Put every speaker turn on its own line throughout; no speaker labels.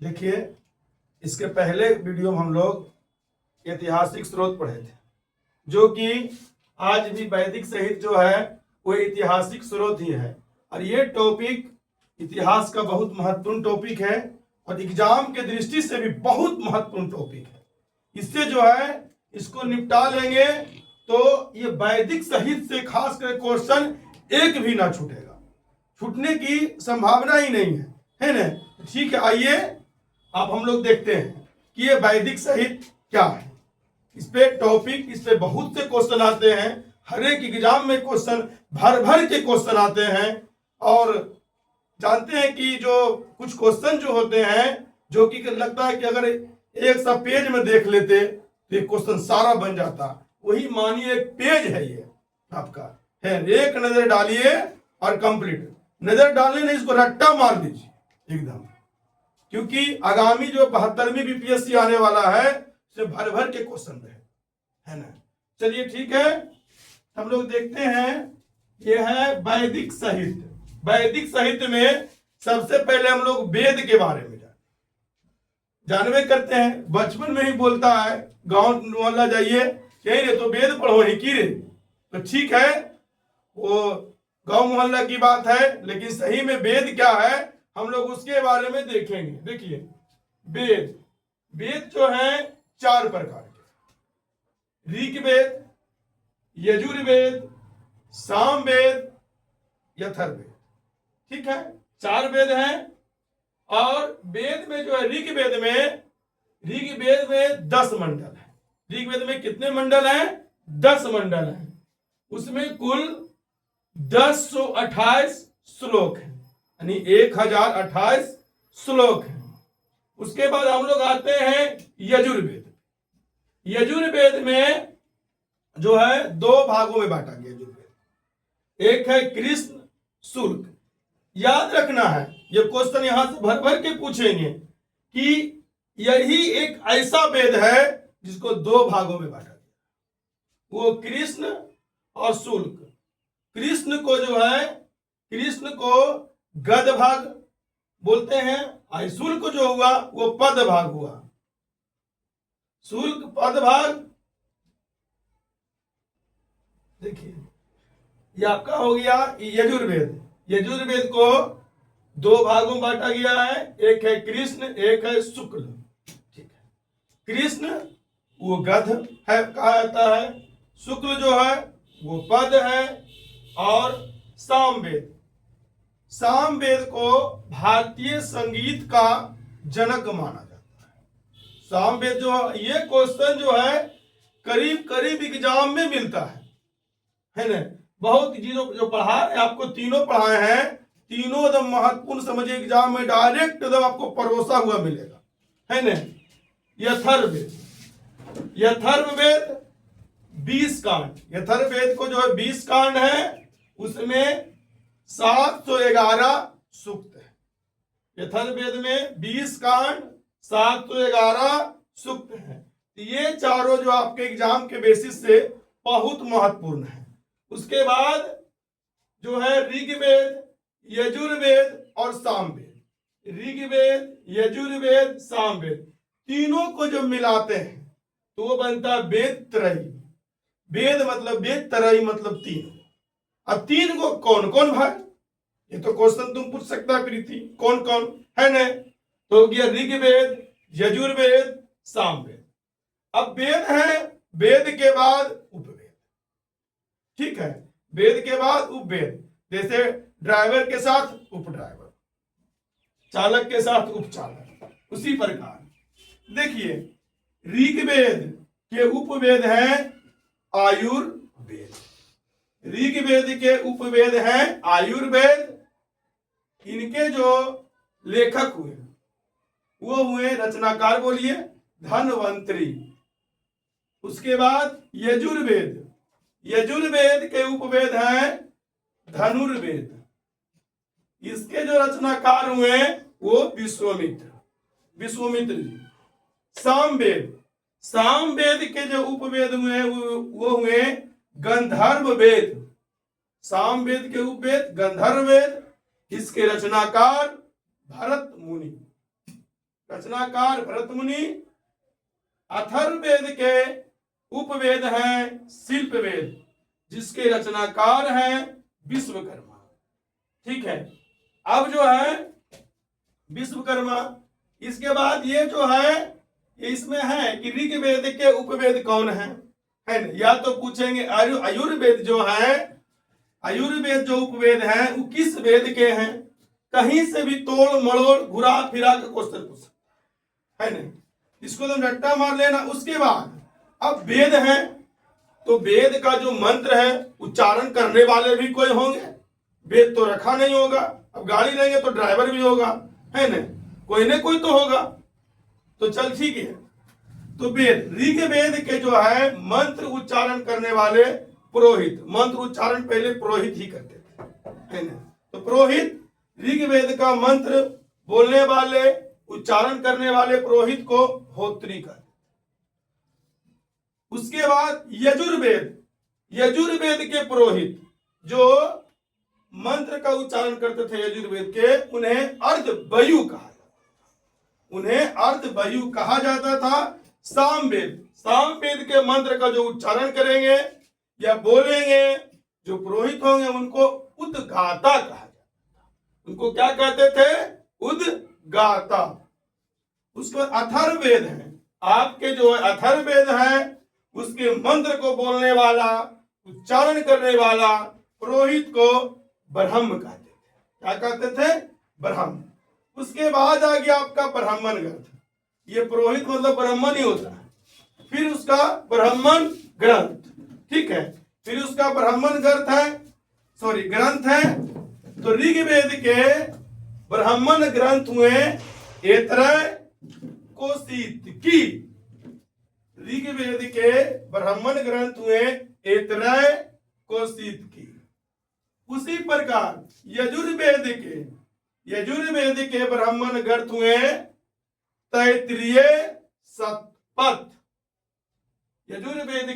देखिए, इसके पहले वीडियो में हम लोग ऐतिहासिक स्रोत पढ़े थे, जो कि आज भी वैदिक साहित्य जो है वो ऐतिहासिक स्रोत ही है। और ये टॉपिक इतिहास का बहुत महत्वपूर्ण टॉपिक है और एग्जाम के दृष्टि से भी बहुत महत्वपूर्ण टॉपिक है। इससे जो है इसको निपटा लेंगे तो ये वैदिक साहित्य से खास कर क्वेश्चन एक भी ना छूटेगा, छूटने की संभावना ही नहीं है ना। ठीक है, आइए अब हम लोग देखते हैं कि ये वैदिक साहित्य क्या है। इस पे टॉपिक, इस पे बहुत से क्वेश्चन आते हैं, हर एक एग्जाम में क्वेश्चन भर भर के क्वेश्चन आते हैं। और जानते हैं कि जो कुछ क्वेश्चन जो होते हैं, जो कि लगता है कि अगर एक सा पेज में देख लेते तो ये क्वेश्चन सारा बन जाता। वही मानिए एक पेज है, ये आपका है, एक नजर डालिए और कंप्लीट। नजर डालने नहीं, इसको रट्टा मार दीजिए एकदम, क्योंकि आगामी जो 72वीं बीपीएससी आने वाला है उसमें भर भर के क्वेश्चन रहे, है ना। चलिए ठीक है, हम लोग देखते हैं। यह है वैदिक साहित्य। वैदिक साहित्य में सबसे पहले हम लोग वेद के बारे में जानवे करते हैं। बचपन में ही बोलता है, गांव मोहल्ला जाइए, यही रे तो वेद पढ़ो ही की रे। तो ठीक है, वो गांव मोहल्ला की बात है, लेकिन सही में वेद क्या है हम लोग उसके बारे में देखेंगे। देखिए, वेद वेद जो है 4 प्रकार के: ऋग्वेद, यजुर्वेद, सामवेद, अथर्ववेद। ठीक है, 4 वेद हैं। और वेद में जो है ऋग्वेद में 10 मंडल है। ऋग्वेद में कितने मंडल हैं? 10 मंडल हैं। उसमें कुल 1028 श्लोक है, यानी 1028 श्लोक है। उसके बाद हम लोग आते हैं यजुर्वेद। यजुर्वेद में जो है 2 भागों में बांटा गया यजुर्वेद। एक है कृष्ण, शुल्क। याद रखना है, ये क्वेश्चन यहां से भर भर के पूछेंगे कि यही एक ऐसा वेद है जिसको 2 भागों में बांटा गया, वो कृष्ण और शुल्क। कृष्ण को जो है, कृष्ण को गद भाग बोलते हैं, और शुल्क जो हुआ वो पद भाग हुआ। शुल्क पद भाग, देखिए ये आपका हो गया यजुर्वेद। यजुर्वेद को 2 भागों में बांटा गया है, एक है कृष्ण, एक है शुक्ल। ठीक है, कृष्ण वो गध है कहा जाता है, शुक्ल जो है वो पद है। और सामवेद, सामवेद को भारतीय संगीत का जनक माना जाता है। सामवेद जो ये क्वेश्चन जो है करीब करीब एग्जाम में मिलता है ना। बहुत चीजों जो पढ़ा है आपको, तीनों पढ़ाए हैं, तीनों एकदम महत्वपूर्ण समझिए, एग्जाम में डायरेक्ट एकदम आपको परोसा हुआ मिलेगा, है ना। यथर्ववेद, यथर्ववेद 20 कांड। यथर्ववेद को जो है 20 कांड है, उसमें 711 सूक्त है। यथर्ववेद में 20 कांड, 711 सूक्त है। ये चारों जो आपके एग्जाम के बेसिस से बहुत महत्वपूर्ण है। उसके बाद जो है ऋग्वेद, यजुर्वेद और सामवेद। ऋग्वेद, यजुर्वेद, सामवेद तीनों को जब मिलाते हैं तो वो बनता है वेद त्रयी। वेद मतलब वेद, त्रयी मतलब 3। अब 3 को कौन कौन भाई, ये तो क्वेश्चन तुम पूछ सकता है प्रीति, कौन कौन है ना। तो गया ऋग्वेद, यजुर्वेद, सामवेद। अब वेद है, वेद के बाद उपवेद। ठीक है, वेद के बाद उपवेद, जैसे ड्राइवर के साथ उप ड्राइवर, चालक के साथ उपचालक, उसी प्रकार देखिए ऋग्वेद के उपवेद हैं आयुर्वेद। ऋग्वेद के उपवेद हैं आयुर्वेद। इनके जो लेखक हुए वो हुए, रचनाकार बोलिए, धन्वंतरी। उसके बाद यजुर्वेद, यजुर्वेद के उपवेद हैं धनुर्वेद। इसके जो रचनाकार हुए वो विश्वामित्र, विश्वामित्र जी। सामवेद, सामवेद के जो उपवेद हुए वो हुए गंधर्व वेद। सामवेद के उपवेद गंधर्व वेद। इसके रचनाकार भरत मुनि, रचनाकार भरत मुनि। अथर्ववेद के उपवेद हैं शिल्प वेद, जिसके रचनाकार हैं विश्वकर्मा। ठीक है, अब जो है विश्वकर्मा, इसके बाद ये जो है ये इसमें है कि ऋग्वेद के उपवेद कौन है ना। या तो पूछेंगे आयुर्वेद जो है, आयुर्वेद जो उपवेद है वो किस वेद के हैं, कहीं से भी तोड़ मड़ोड़ घुरा फिरा के क्वेश्चन पूछ सकते है ना, इसको तो रट्टा मार लेना। उसके बाद अब वेद है, तो वेद का जो मंत्र है उच्चारण करने वाले भी कोई होंगे, वेद तो रखा नहीं होगा। अब गाड़ी लेंगे तो ड्राइवर भी होगा, है ना, कोई ना कोई तो होगा। तो चल ठीक है, तो वेद ऋग्वेद के जो है मंत्र उच्चारण करने वाले पुरोहित, मंत्र उच्चारण पहले पुरोहित ही करते थे, है ना। तो पुरोहित ऋग्वेद का मंत्र बोलने वाले उच्चारण करने वाले पुरोहित को होत्री कहते। उसके बाद यजुर्वेद, यजुर्वेद के पुरोहित जो मंत्र का उच्चारण करते थे यजुर्वेद के, उन्हें अर्धवयु कहा जाता था, उन्हें अर्धवयु कहा जाता था। सामवेद, सामवेद के मंत्र का जो उच्चारण करेंगे या बोलेंगे जो पुरोहित होंगे उनको उद्गाता कहा जाता था। उनको क्या कहते थे? उद्गाता। उसके बाद अथर्ववेद है, आपके जो अथर्ववेद है उसके मंत्र को बोलने वाला उच्चारण करने वाला पुरोहित को ब्रह्म कहते थे। क्या कहते थे? ब्रह्म। उसके बाद आ गया आपका ब्राह्मण ग्रंथ, ये पुरोहित मतलब ब्राह्मण ही होता है। फिर उसका ब्राह्मण ग्रंथ, ठीक है, फिर उसका ब्राह्मण ग्रंथ है, सॉरी ग्रंथ है। तो ऋग्वेद के ब्राह्मण ग्रंथ हुए ऐतरेय, कौशिकी। ऋग्वेद के ब्राह्मण ग्रंथ हुए ऐतरेय, कौशिकी। उसी प्रकार यजुर्वेद के ब्राह्मण ग्रंथ हुए तैत्तिरीय, शतपथ। यजुर्वेद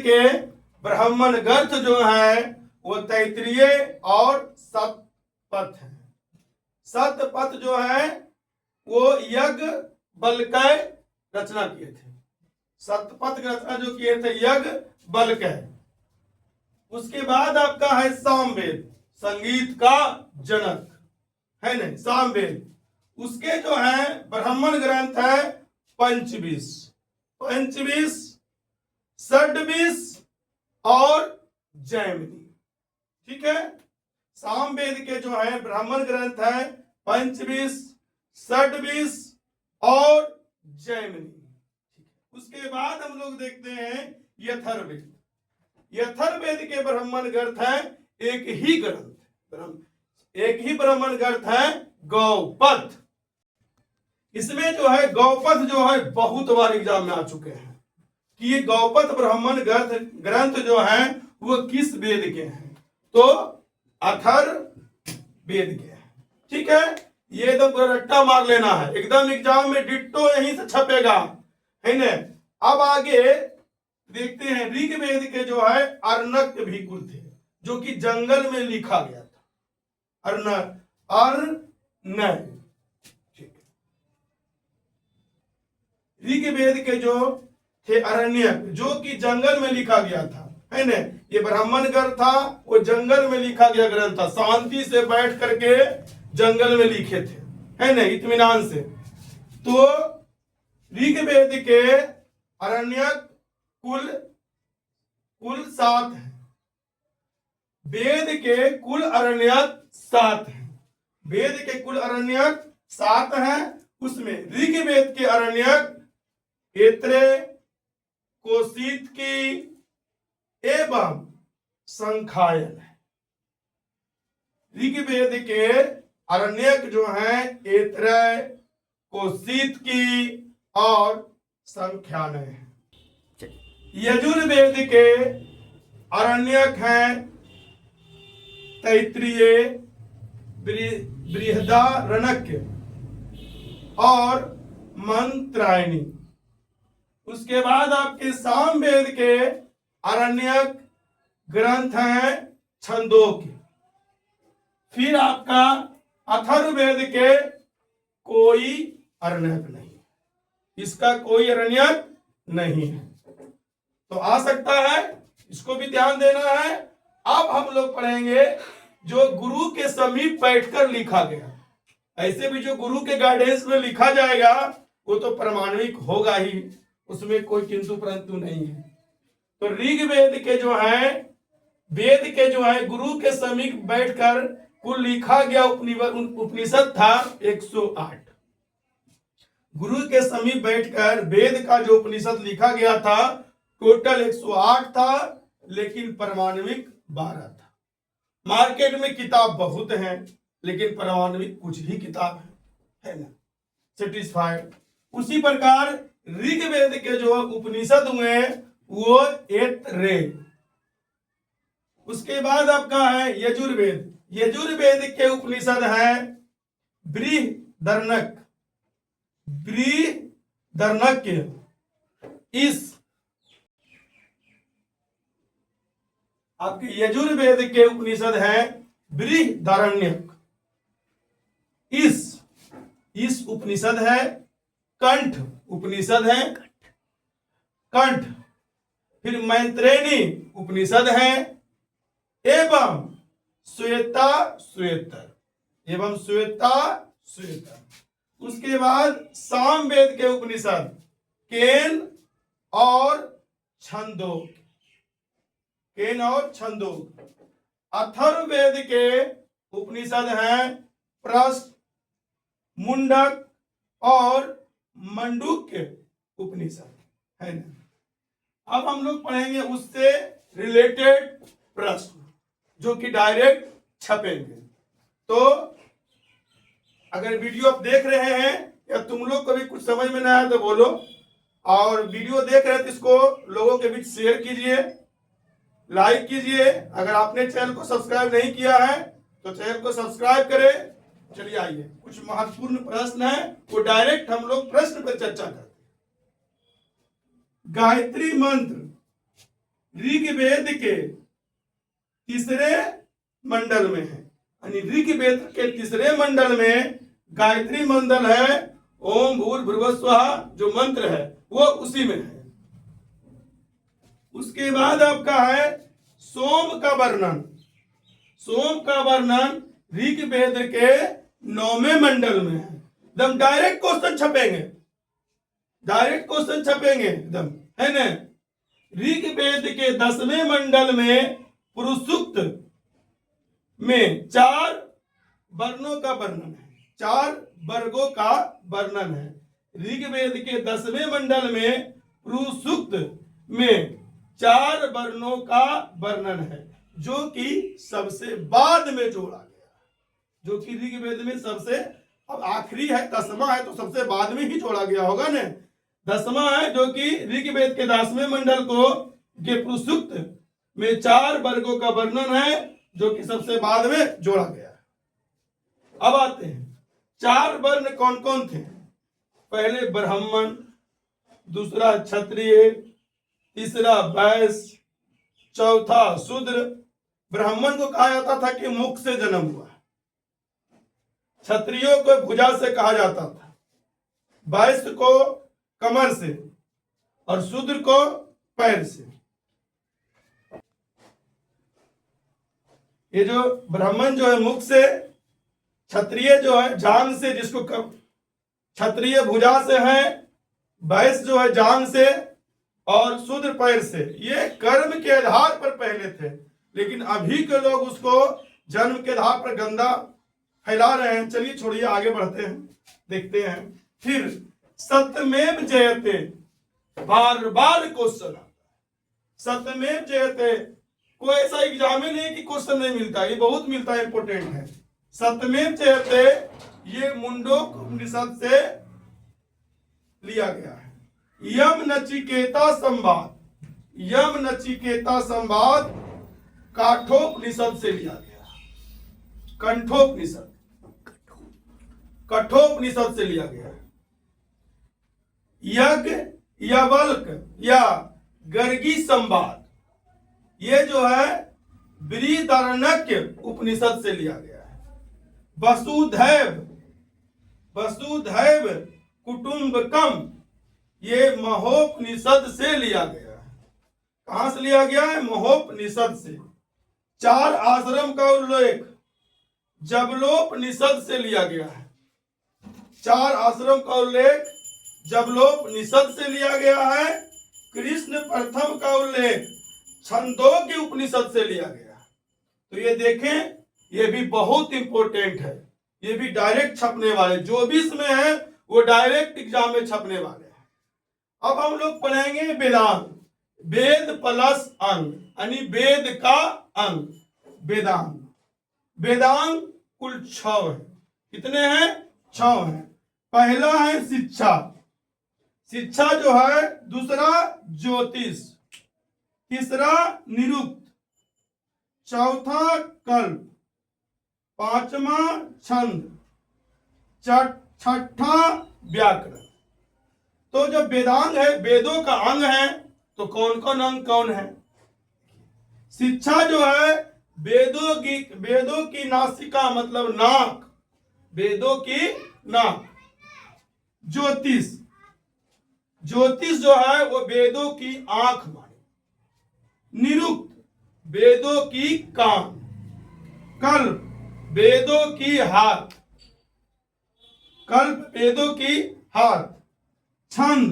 के ब्राह्मण ग्रंथ जो है वो तैत्तिरीय और शतपथ है। शतपथ जो है वो यज्ञ बल्कय रचना किए थे, शतपथ की रचना जो किए थे यज्ञ बल्कय। उसके बाद आपका है सामवेद, संगीत का जनक, है नहीं, सामवेद। उसके जो है ब्राह्मण ग्रंथ है पंचविश, षड्विश और जैमिनी। ठीक है, सामवेद के जो है ब्राह्मण ग्रंथ है पंचविश, षड्विश और जैमिनी। उसके बाद हम लोग देखते हैं यथर्ववेद। यथर्ववेद के ब्राह्मण ग्रंथ है एक ही ब्राह्मण ग्रंथ है गौपथ। इसमें जो है गौपथ जो है बहुत बार एग्जाम में आ चुके हैं कि ये गौपथ ब्राह्मण ग्रंथ जो है वो किस वेद के हैं, तो अथर्ववेद के हैं। ठीक है, ये एकदम रट्टा मार लेना है, एकदम एग्जाम में डिट्टो यहीं से छपेगा, है ना। अब आगे देखते हैं ऋग्वेद के जो है अर्णक भी कुल थे, जो कि जंगल में लिखा गया था। अर्णक, ऋग्वेद के जो थे अरण्यक, जो कि जंगल में लिखा गया था, है ना। ये ब्राह्मण ग्रंथ था, वो जंगल में लिखा गया ग्रंथ था, शांति से बैठ करके जंगल में लिखे थे, है ना, इत्मीनान से। तो ऋग्वेद के अरण्यक कुल 7 है, वेद के कुल अरण्यक 7 है। वेद के कुल अरण्यक 7 है, उसमें ऋग्वेद के अरण्यक ऐतरेय, कौशिकी एवं संख्यायन है। ऋग्वेद के अरण्यक जो है ऐतरेय, कौशिकी और संख्यायन है। यजुर्वेद के अरण्यक हैं तैत्तिरीय, बृहदारण्यक और मंत्रायणी। उसके बाद आपके सामवेद के अरण्यक ग्रंथ हैं छंदोग्य, फिर आपका अथर्ववेद के कोई अरण्यक नहीं, इसका कोई अरण्यक नहीं है। तो आ सकता है, इसको भी ध्यान देना है। अब हम लोग पढ़ेंगे जो गुरु के समीप बैठकर लिखा गया। ऐसे भी जो गुरु के गाइडेंस में लिखा जाएगा वो तो प्रमाणिक होगा ही, उसमें कोई किंतु परंतु नहीं है। तो ऋग्वेद के जो है, वेद के जो है गुरु के समीप बैठकर कुल लिखा गया उपनिषद था 108। गुरु के समीप बैठकर वेद का जो उपनिषद लिखा गया था टोटल 108 था, लेकिन परमाणविक 12 था। मार्केट में किताब बहुत हैं, लेकिन परमाणविक कुछ ही किताब है ना, सेटिस्फाइड। उसी प्रकार ऋग्वेद के जो उपनिषद हुए वो 8 उसके बाद आपका है यजुर्वेद। यजुर्वेद के उपनिषद है बृहदर्णक। इस आपके यजुर्वेद के उपनिषद है बृहदारण्यक। इस उपनिषद है कंठ उपनिषद है कंठ। फिर मैत्रेयी उपनिषद है एवं श्वेता श्वेतर। उसके बाद सामवेद के उपनिषद केन और छंदोग। अथर्ववेद के उपनिषद हैं प्रश्न, मुंडक और मंडूक्य उपनिषद है ना। अब हम लोग पढ़ेंगे उससे रिलेटेड प्रश्न जो कि डायरेक्ट छपेंगे। तो अगर वीडियो आप देख रहे हैं या तुम लोग को भी कुछ समझ में ना आया तो बोलो, और वीडियो देख रहे हैं तो इसको लोगों के बीच शेयर कीजिए, लाइक कीजिए। अगर आपने चैनल को सब्सक्राइब नहीं किया है तो चैनल को सब्सक्राइब करें। चलिए आइए, कुछ महत्वपूर्ण प्रश्न है वो डायरेक्ट हम लोग प्रश्न पर चर्चा करते हैं। गायत्री मंत्र ऋग्वेद के तीसरे मंडल में है, यानी ऋग्वेद के तीसरे मंडल में गायत्री मंडल है। ओम भूर्भुवः स्वः जो मंत्र है वो उसी में है। उसके बाद आपका है सोम का वर्णन ऋग्वेद के 9वें मंडल में है। एकदम डायरेक्ट क्वेश्चन छपेंगे एकदम, है ना। ऋग्वेद के 10वें मंडल में पुरुष सूक्त में 4 वर्णों का वर्णन है, 4 वर्गों का वर्णन है। ऋग्वेद के 10वें मंडल में पुरुष सूक्त में 4 वर्णों का वर्णन है, जो कि सबसे बाद में जोड़ा गया, जो कि ऋग्वेद में सबसे अब आखिरी है, 10वां है तो सबसे बाद में ही जोड़ा गया होगा ना। 10वां है जो कि ऋग्वेद के 10वें मंडल को के पुरुष सूक्त में 4 वर्गों का वर्णन है, जो कि सबसे बाद में जोड़ा गया। अब आते हैं 4 वर्ण कौन कौन थे। पहले ब्राह्मण, दूसरा क्षत्रिय, तीसरा वैश्य, चौथा शूद्र। ब्राह्मण को कहा जाता था कि मुख से जन्म हुआ, क्षत्रियों को भुजा से कहा जाता था, वैश्य को कमर से और शूद्र को पैर से। ये जो ब्राह्मण जो है मुख से, क्षत्रिय जो है जांग से, जिसको क्षत्रिय भुजा से है, वैश्य जो है जांग से और शूद्र पैर से। ये कर्म के आधार पर पहले थे, लेकिन अभी के लोग उसको जन्म के आधार पर गंदा फैला रहे हैं। चलिए छोड़िए, आगे बढ़ते हैं, देखते हैं। फिर सत्यमेव जयते, बार बार क्वेश्चन आता है। सत्यमेव जयते, कोई ऐसा एग्जाम ही नहीं कि क्वेश्चन नहीं मिलता, ये बहुत मिलता है, इंपोर्टेंट है। सत्यमेव जयते ये मुंडोक उपनिषद से लिया गया है। यम नचिकेता संवाद काठोपनिषद से लिया गया। कठोपनिषद से लिया गया। यज्ञ यावल्क या गर्गी संवाद ये जो है बृहदारण्यक उपनिषद से लिया गया है। वसुधैव, वसुधैव कुटुंबकम, ये महोपनिषद से लिया गया है। कहां से लिया गया है? महोपनिषद से। 4 आश्रम का उल्लेख जबलोपनिषद से लिया गया है। 4 आश्रम का उल्लेख जबलोपनिषद से लिया गया है। कृष्ण प्रथम का उल्लेख छंदोग्य उपनिषद से लिया गया। तो ये देखें, ये भी बहुत इंपॉर्टेंट है। ये भी डायरेक्ट छपने वाले, जो भी इसमें है वो डायरेक्ट एग्जाम में छपने वाले हैं। अब हम लोग पढ़ेंगे वेदांग, वेद प्लस अंग, यानी वेद का अंग वेदांग। वेदांग कुल 6 है। कितने हैं? 6 हैं। पहला है शिक्षा, शिक्षा जो है। दूसरा ज्योतिष, तीसरा निरुक्त, चौथा कल्प, 5वां छंद, छठा व्याकरण। तो जब वेदांग है, वेदों का अंग है, तो कौन कौन अंग कौन है? शिक्षा जो है वेदों की नासिका मतलब नाक, वेदों की नाक। ज्योतिष, ज्योतिष जो है वो वेदों की आंख मानी। निरुक्त, वेदों की कान। कल्प, वेदों की हाथ, कल्प वेदों की हाथ। छंद,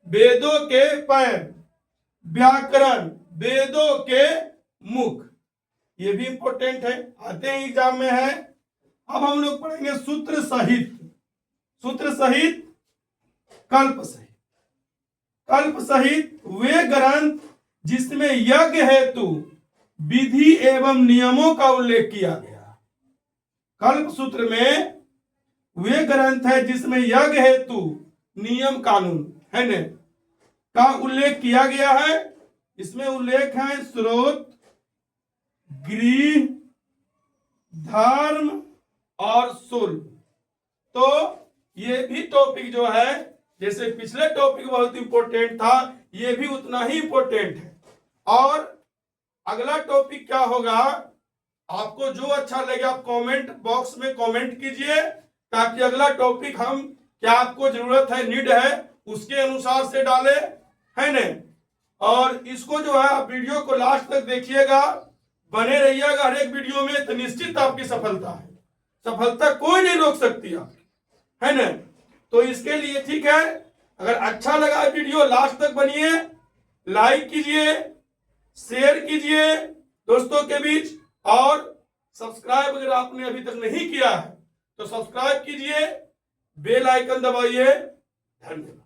वेदों के पैर। व्याकरण, वेदों के मुख। ये भी इंपॉर्टेंट है, आते हैं एग्जाम में है। अब हम लोग पढ़ेंगे सूत्र सहित, सूत्र सहित, कल्प सहित। कल्प सहित वे ग्रंथ जिसमें यज्ञ हेतु विधि एवं नियमों का उल्लेख किया गया। कल्प सूत्र में वे ग्रंथ है जिसमें यज्ञ हेतु नियम कानून है न का उल्लेख किया गया है। इसमें उल्लेख है स्रोत, गृह, धर्म और शुल्क। तो ये भी टॉपिक जो है, जैसे पिछले टॉपिक बहुत इंपॉर्टेंट था, ये भी उतना ही इंपॉर्टेंट है। और अगला टॉपिक क्या होगा, आपको जो अच्छा लगे आप कमेंट बॉक्स में कमेंट कीजिए, ताकि अगला टॉपिक हम क्या आपको जरूरत है, नीड है, उसके अनुसार से डाले, है न। और इसको जो है आप वीडियो को लास्ट तक देखिएगा, बने रहिएगा हर एक वीडियो में, तो निश्चित आपकी सफलता है। सफलता कोई नहीं रोक सकती आपकी, है न। तो इसके लिए ठीक है, अगर अच्छा लगा वीडियो लास्ट तक बनिए, लाइक कीजिए, शेयर कीजिए दोस्तों के बीच, और सब्सक्राइब अगर आपने अभी तक नहीं किया है तो सब्सक्राइब कीजिए, बेल आइकन दबाइए। धन्यवाद।